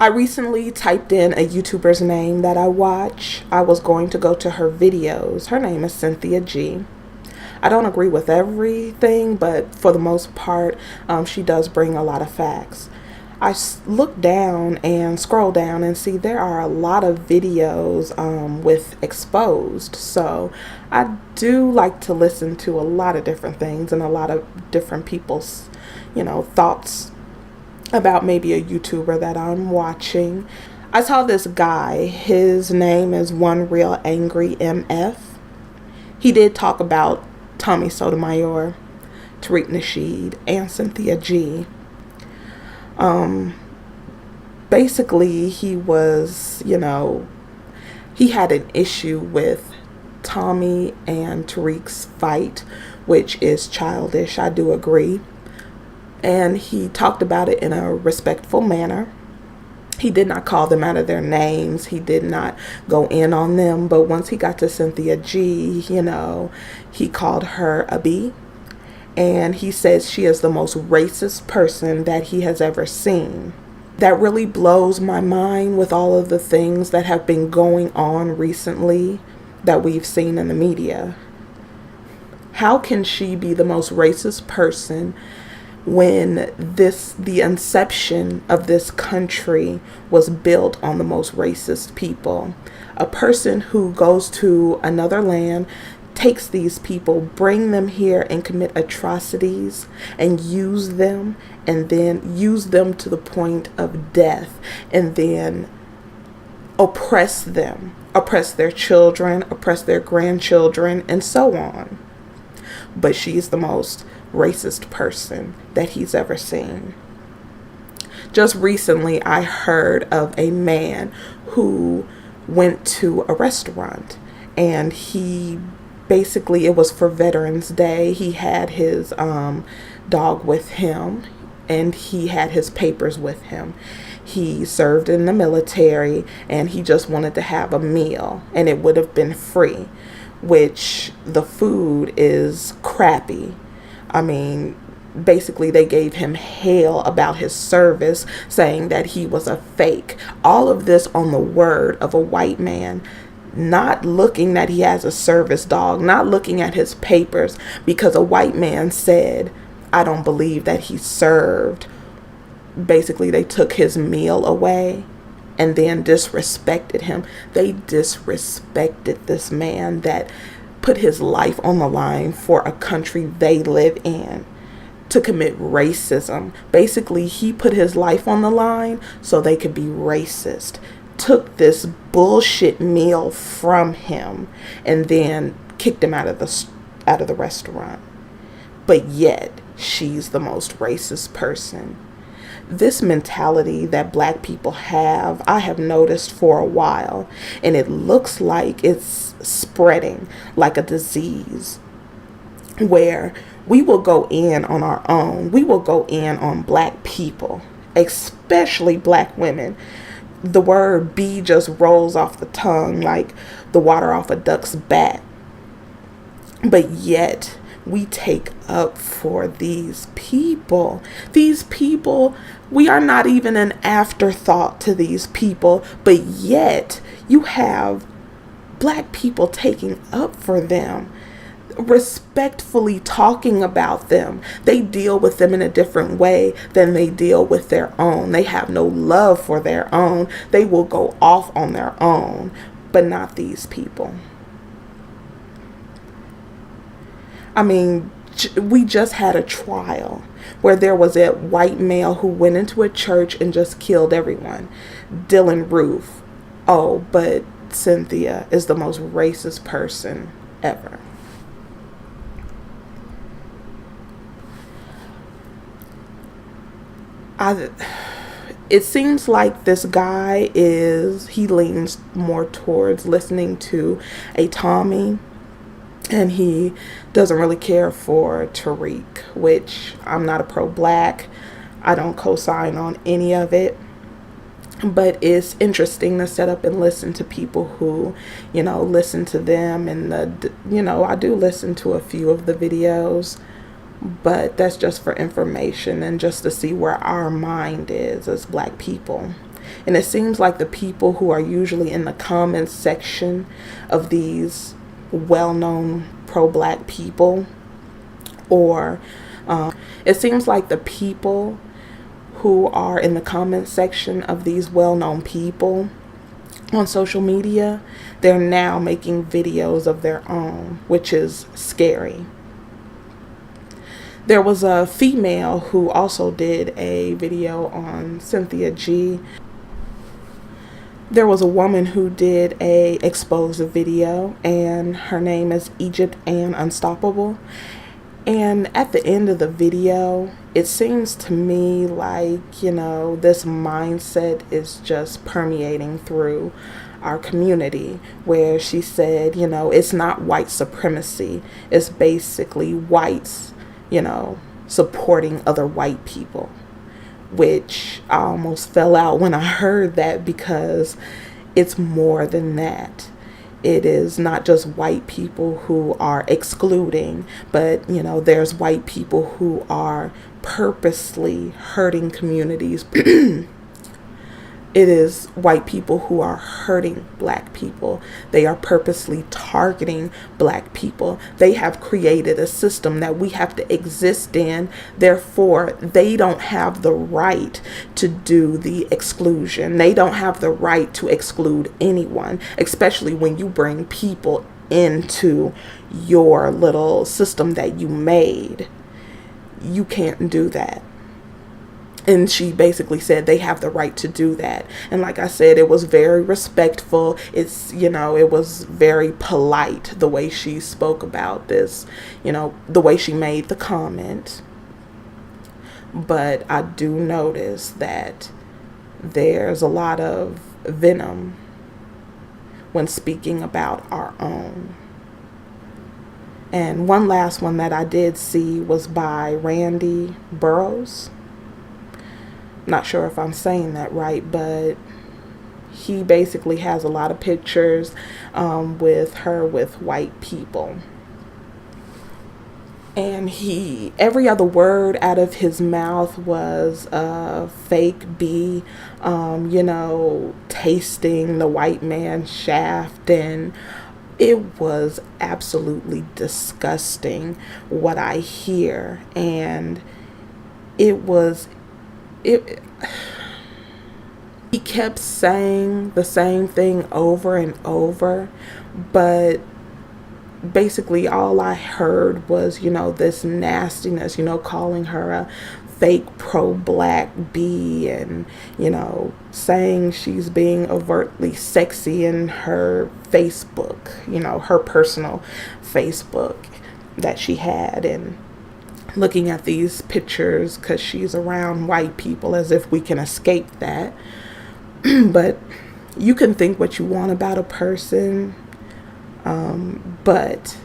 I recently typed in a YouTuber's name that I watch. I was going to go to her videos. Her name is Cynthia G. I don't agree with everything, but for the most part, she does bring a lot of facts. Look down and scroll down and see there are a lot of videos with exposed. So I do like to listen to a lot of different things and a lot of different people's, thoughts about maybe a YouTuber that I'm watching. I saw this guy. His name is One Real Angry MF. He did talk about Tommy Sotomayor, Tariq Nasheed, and Cynthia G. Basically, he was, he had an issue with Tommy and Tariq's fight, which is childish. I do agree. And he talked about it in a respectful manner. He did not call them out of their names. He did not go in on them. But once he got to Cynthia G, he called her a B. And he says she is the most racist person that he has ever seen. That really blows my mind with all of the things that have been going on recently that we've seen in the media. How can she be the most racist person when the inception of this country was built on the most racist people? A person who goes to another land, takes these people, bring them here and commit atrocities and use them, and then use them to the point of death, and then oppress them, oppress their children, oppress their grandchildren, and so on. But she's the most racist person that he's ever seen. Just recently, I heard of a man who went to a restaurant, and it was for Veterans Day. He had his dog with him, and he had his papers with him. He served in the military, and he just wanted to have a meal, and it would have been free, which the food is crappy. I mean, basically they gave him hell about his service, saying that he was a fake. All of this on the word of a white man, not looking that he has a service dog, not looking at his papers, because a white man said, I don't believe that he served. Basically, they took his meal away and then disrespected him. They disrespected this man that put his life on the line for a country they live in, to commit racism. Basically, he put his life on the line so they could be racist. Took this bullshit meal from him and then kicked him out of the restaurant. But yet, she's the most racist person. This mentality that black people have, I have noticed for a while, and it looks like it's spreading like a disease, where we will go in on our own. We will go in on black people, especially black women. The word "B" just rolls off the tongue like the water off a duck's back. But yet, we take up for these people. These people, we are not even an afterthought to these people, but yet you have black people taking up for them, respectfully talking about them. They deal with them in a different way than they deal with their own. They have no love for their own. They will go off on their own, but not these people. I mean, we just had a trial where there was a white male who went into a church and just killed everyone. Dylan Roof. Oh, but Cynthia is the most racist person ever. It seems like this guy he leans more towards listening to a Tommy, and he doesn't really care for Tariq, which I'm not a pro-black. I don't co-sign on any of it. But it's interesting to set up and listen to people who, listen to them. And, I do listen to a few of the videos, but that's just for information and just to see where our mind is as black people. And it seems like the people who are usually in the comments section of these well-known pro-black people, or it seems like the people who are in the comment section of these well-known people on social media, they're now making videos of their own, which is scary. There was a female who also did a video on Cynthia G. There was a woman who did a exposed video, and her name is Egypt and Unstoppable. And at the end of the video, it seems to me like, this mindset is just permeating through our community, where she said, it's not white supremacy. It's basically whites, supporting other white people, which I almost fell out when I heard that, because it's more than that. It is not just white people who are excluding, but, there's white people who are purposely hurting communities. It is white people who are hurting black people. They are purposely targeting black people. They have created a system that we have to exist in. Therefore, they don't have the right to do the exclusion. They don't have the right to exclude anyone, especially when you bring people into your little system that you made. You can't do that. And she basically said they have the right to do that. And like I said, it was very respectful. It was very polite the way she spoke about this, the way she made the comment. But I do notice that there's a lot of venom when speaking about our own. And one last one that I did see was by Randy Burrows. Not sure if I'm saying that right, but he basically has a lot of pictures with her with white people. And every other word out of his mouth was fake B, tasting the white man's shaft. And it was absolutely disgusting what I hear. And he kept saying the same thing over and over, but basically all I heard was, this nastiness, calling her a fake pro-black bee, and, saying she's being overtly sexy in her Facebook, her personal Facebook that she had, and looking at these pictures because she's around white people, as if we can escape that. But you can think what you want about a person, but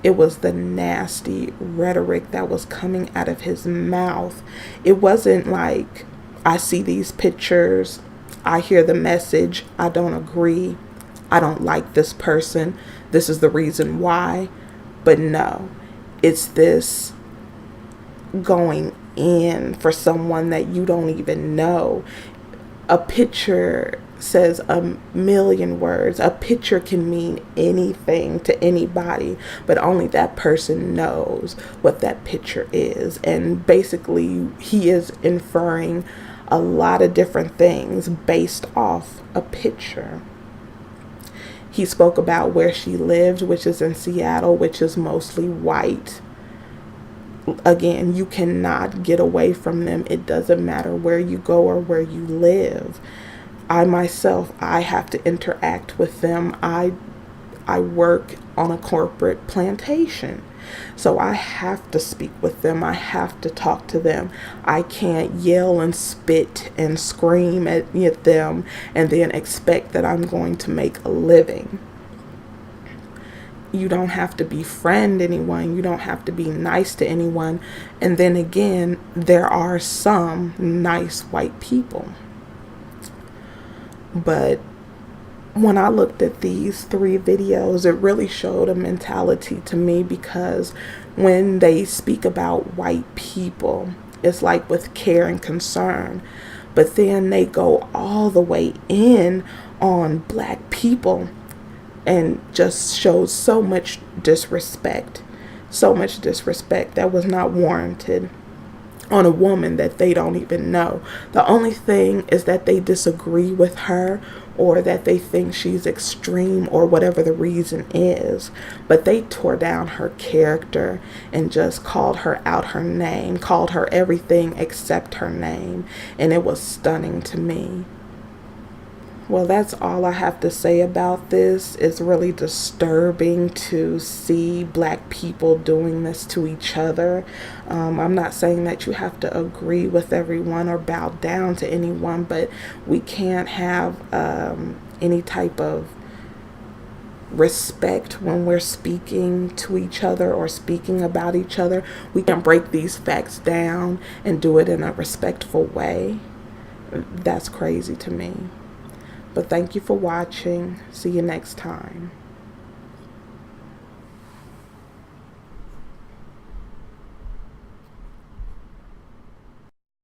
it was the nasty rhetoric that was coming out of his mouth. It wasn't like, I see these pictures, I hear the message, I don't agree, I don't like this person, this is the reason why. But no, it's this going in for someone that you don't even know. A picture says a million words. A picture can mean anything to anybody, but only that person knows what that picture is. And basically, he is inferring a lot of different things based off a picture. He spoke about where she lived, which is in Seattle, which is mostly white. Again, you cannot get away from them. It doesn't matter where you go or where you live. I myself, I have to interact with them. I work on a corporate plantation, so I have to speak with them. I have to talk to them. I can't yell and spit and scream at them and then expect that I'm going to make a living. You don't have to befriend anyone. You don't have to be nice to anyone. And then again, there are some nice white people. But when I looked at these 3 videos, it really showed a mentality to me, because when they speak about white people, it's like with care and concern. but then they go all the way in on black people and just shows so much disrespect. So much disrespect that was not warranted on a woman that they don't even know. The only thing is that they disagree with her, or that they think she's extreme, or whatever the reason is. But they tore down her character and just called her out her name, called her everything except her name. And it was stunning to me. Well, that's all I have to say about this. It's really disturbing to see black people doing this to each other. I'm not saying that you have to agree with everyone or bow down to anyone, but we can't have any type of respect when we're speaking to each other or speaking about each other. We can break these facts down and do it in a respectful way. That's crazy to me. But thank you for watching. See you next time.